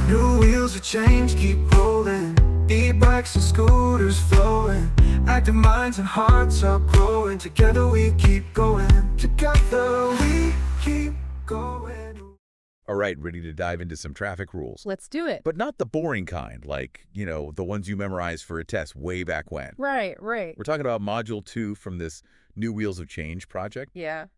New wheels of change keep rolling, e-bikes and scooters flowing. Active minds and hearts are growing. Together we keep going. Together we keep going. All right, ready to dive into some traffic rules. Let's do it. But not the boring kind, like, the ones you memorized for a test way back when. Right. We're talking about Module 2 from this New Wheels of Change project. Yeah.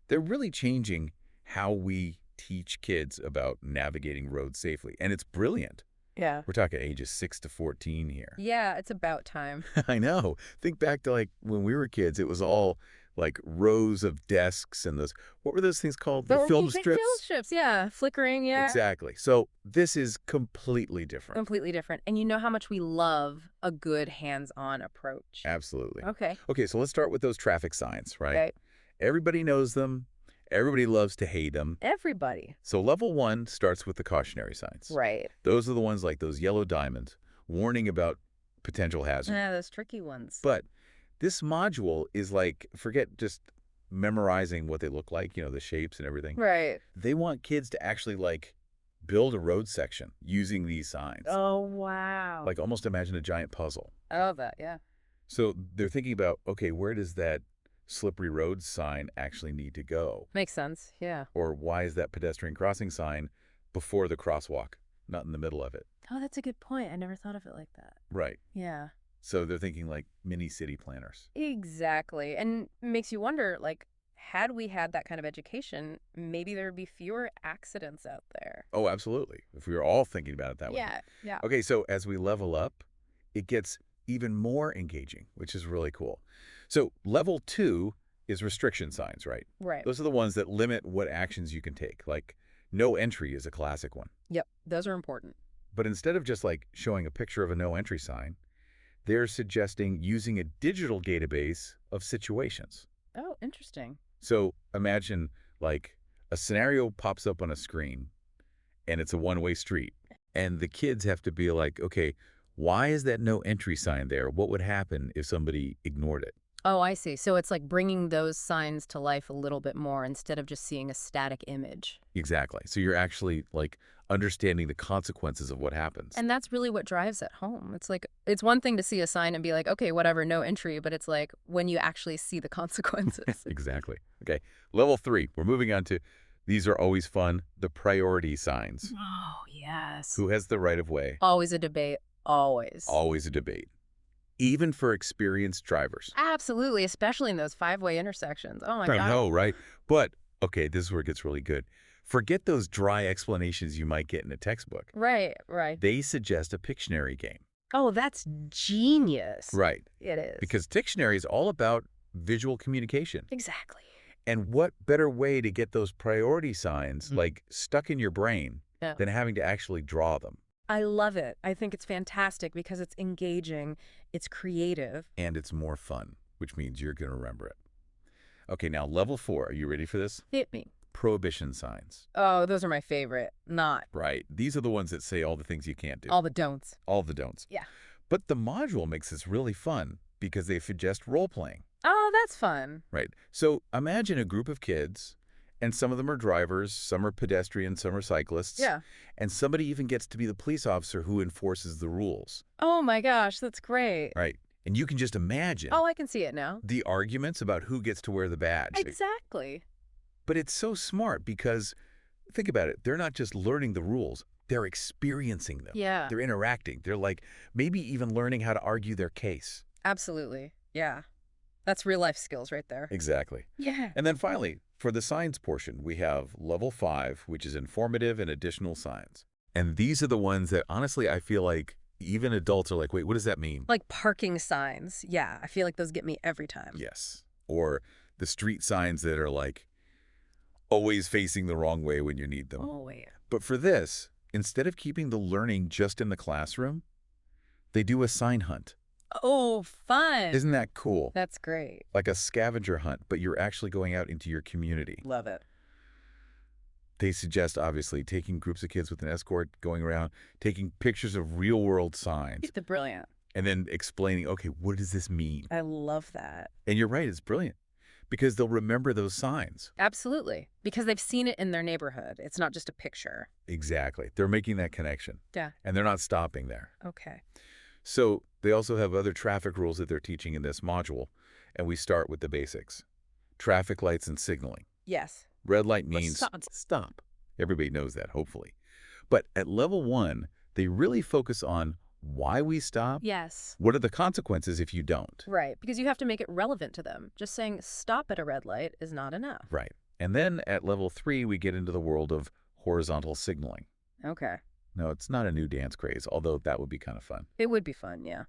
They're really changing how we teach kids about navigating roads safely, and it's brilliant. Yeah. We're talking ages 6 to 14 here. Yeah, it's about time. I know. Think back to, when we were kids, it was all, rows of desks and those, what were those things called? The film strips? Film strips, yeah. Flickering, yeah. Exactly. So this is completely different. Completely different. And you know how much we love a good hands-on approach. Absolutely. Okay. Okay, so let's start with those traffic signs, right? Okay. Everybody knows them. Everybody loves to hate them. Everybody. So level 1 starts with the cautionary signs. Right. Those are the ones like those yellow diamonds, warning about potential hazard. Yeah, those tricky ones. But this module is forget just memorizing what they look like, the shapes and everything. Right. They want kids to actually build a road section using these signs. Oh, wow. Almost imagine a giant puzzle. I love that, yeah. So they're thinking about, okay, where does that slippery road sign actually need to go? Makes sense, yeah. Or why is that pedestrian crossing sign before the crosswalk, not in the middle of it? Oh, that's a good point. I never thought of it like that. Right. Yeah. So they're thinking mini city planners. Exactly. And makes you wonder, had we had that kind of education, maybe there would be fewer accidents out there. Oh, absolutely. If we were all thinking about it that way. Yeah. Okay, so as we level up, it gets even more engaging, which is really cool. So level 2 is restriction signs, right? Right. Those are the ones that limit what actions you can take. No entry is a classic one. Yep. Those are important. But instead of just showing a picture of a no entry sign, they're suggesting using a digital database of situations. Oh, interesting. So imagine a scenario pops up on a screen and it's a one-way street. And the kids have to be okay, why is that no entry sign there? What would happen if somebody ignored it? Oh, I see. So it's bringing those signs to life a little bit more instead of just seeing a static image. Exactly. So you're actually understanding the consequences of what happens. And that's really what drives it home. It's it's one thing to see a sign and be okay, whatever, no entry, but it's when you actually see the consequences. Exactly. Okay. Level 3, we're moving on to, these are always fun, the priority signs. Oh, yes. Who has the right of way? Always a debate. Always. Always a debate. Even for experienced drivers. Absolutely, especially in those 5-way intersections. Oh, my God. I know, right? But, okay, this is where it gets really good. Forget those dry explanations you might get in a textbook. Right. They suggest a Pictionary game. Oh, that's genius. Right. It is. Because Pictionary is all about visual communication. Exactly. And what better way to get those priority signs, stuck in your brain, than having to actually draw them? I love it. I think it's fantastic because it's engaging, it's creative. And it's more fun, which means you're going to remember it. Okay, now level 4. Are you ready for this? Hit me. Prohibition signs. Oh, those are my favorite. Not. Right. These are the ones that say all the things you can't do. All the don'ts. All the don'ts. Yeah. But the module makes this really fun because they suggest role-playing. Oh, that's fun. Right. So imagine a group of kids, and some of them are drivers, some are pedestrians, some are cyclists. Yeah. And somebody even gets to be the police officer who enforces the rules. Oh, my gosh, that's great. Right. And you can just imagine. Oh, I can see it now. The arguments about who gets to wear the badge. Exactly. But it's so smart because, think about it, they're not just learning the rules, they're experiencing them. Yeah. They're interacting. They're maybe even learning how to argue their case. Absolutely. Yeah. That's real life skills right there. Exactly. Yeah. And then finally, for the science portion, we have level 5, which is informative and additional science. And these are the ones that, honestly, I feel even adults are wait, what does that mean? Parking signs. Yeah, I feel those get me every time. Yes. Or the street signs that are always facing the wrong way when you need them. Oh, yeah. But for this, instead of keeping the learning just in the classroom, they do a sign hunt. Oh, fun. Isn't that cool? That's great. Like a scavenger hunt, but you're actually going out into your community. Love it. They suggest, obviously, taking groups of kids with an escort, going around, taking pictures of real-world signs. It's brilliant. And then explaining, okay, what does this mean? I love that. And you're right, it's brilliant. because they'll remember those signs. Absolutely. Because they've seen it in their neighborhood. It's not just a picture. Exactly. They're making that connection. Yeah. And they're not stopping there. Okay. So they also have other traffic rules that they're teaching in this module, and we start with the basics. Traffic lights and signaling. Yes. Red light means stop. Everybody knows that, hopefully. But at level 1, they really focus on why we stop. Yes. What are the consequences if you don't? Right. Because you have to make it relevant to them. Just saying stop at a red light is not enough. Right. And then at level 3, we get into the world of horizontal signaling. Okay. No, it's not a new dance craze, although that would be kind of fun. It would be fun, yeah.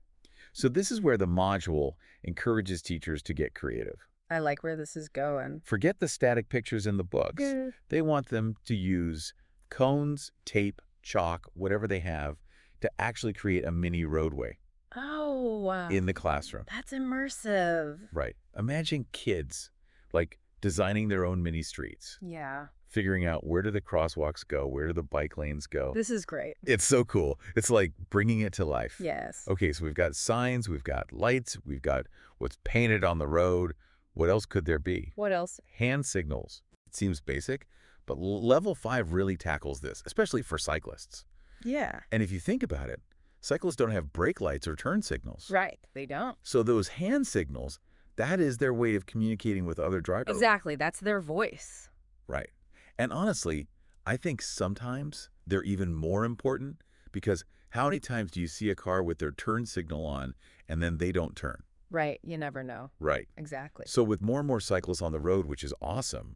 So this is where the module encourages teachers to get creative. I like where this is going. Forget the static pictures in the books. Yeah. They want them to use cones, tape, chalk, whatever they have, to actually create a mini roadway Oh, wow. in the classroom. That's immersive. Right. Imagine kids, like, designing their own mini streets, Yeah. figuring out where do the crosswalks go, where do the bike lanes go. This is great. It's so cool. It's like bringing it to life. Yes. Okay, so we've got signs, we've got lights, we've got what's painted on the road. What else could there be? What else? Hand signals. It seems basic, but level 5 really tackles this, especially for cyclists. Yeah. And if you think about it, cyclists don't have brake lights or turn signals. Right. They don't. So those hand signals, that is their way of communicating with other drivers. Exactly. That's their voice. Right. And honestly, I think sometimes they're even more important because how many times do you see a car with their turn signal on and then they don't turn? Right. You never know. Right. Exactly. So with more and more cyclists on the road, which is awesome,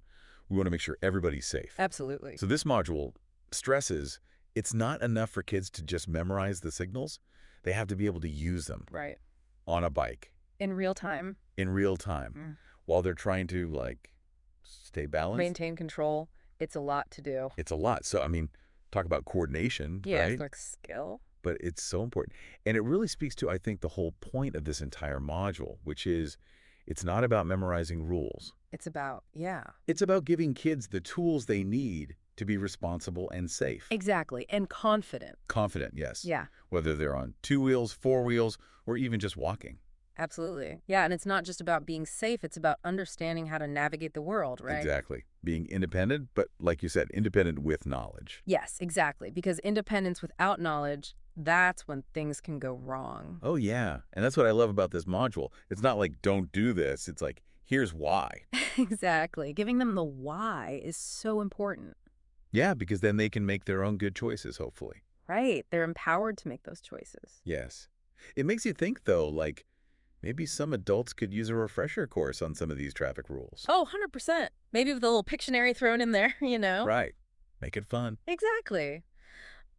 we want to make sure everybody's safe. Absolutely. So this module stresses it's not enough for kids to just memorize the signals. They have to be able to use them Right. on a bike In real time. in real time while they're trying to, like, stay balanced. Maintain control. It's a lot to do. It's a lot. So, I mean, talk about coordination, Yeah. right? It's like skill. But it's so important. And it really speaks to, I think, the whole point of this entire module, which is it's not about memorizing rules. It's about, yeah. It's about giving kids the tools they need to be responsible and safe. Exactly. And confident. Confident, yes. Yeah. Whether they're on 2 wheels, 4 wheels, or even just walking. Absolutely. Yeah. And it's not just about being safe. It's about understanding how to navigate the world, right? Exactly. Being independent, but like you said, independent with knowledge. Yes, exactly. Because independence without knowledge, that's when things can go wrong. Oh, yeah. And that's what I love about this module. It's not like, don't do this. It's like, here's why. Exactly. Giving them the why is so important. Yeah, because then they can make their own good choices, hopefully. Right. They're empowered to make those choices. Yes. It makes you think, though, like, maybe some adults could use a refresher course on some of these traffic rules. Oh, 100%. Maybe with a little Pictionary thrown in there, you know? Right. Make it fun. Exactly.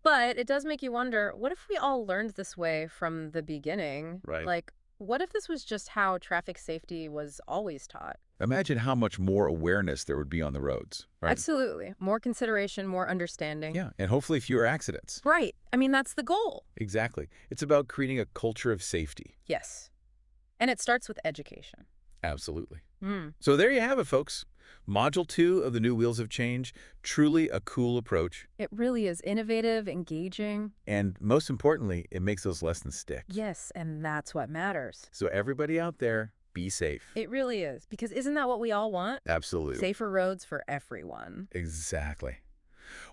But it does make you wonder, what if we all learned this way from the beginning? Right. Like, what if this was just how traffic safety was always taught? Imagine how much more awareness there would be on the roads, right? Absolutely. More consideration, more understanding. Yeah, and hopefully fewer accidents. Right. I mean, that's the goal. Exactly. It's about creating a culture of safety. Yes. And it starts with education. Absolutely. Mm. So there you have it, folks. Module 2 of the new Wheels of Change, truly a cool approach. It really is innovative, engaging. And most importantly, it makes those lessons stick. Yes, and that's what matters. So everybody out there, be safe. It really is. Because isn't that what we all want? Absolutely. Safer roads for everyone. Exactly.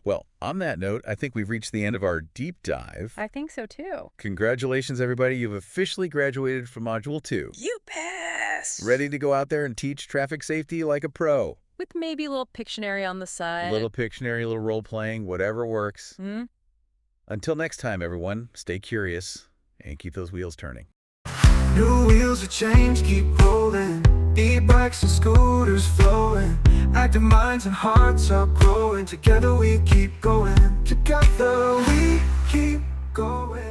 Well, on that note, I think we've reached the end of our deep dive. I think so too. Congratulations, everybody. You've officially graduated from Module 2. You pass! Ready to go out there and teach traffic safety like a pro. With maybe a little Pictionary on the side. A little Pictionary, a little role-playing, whatever works. Hmm? Until next time, everyone, stay curious and keep those wheels turning. New wheels of change keep rolling, e-bikes and scooters flowing, active minds and hearts are growing, together we keep going, together we keep going.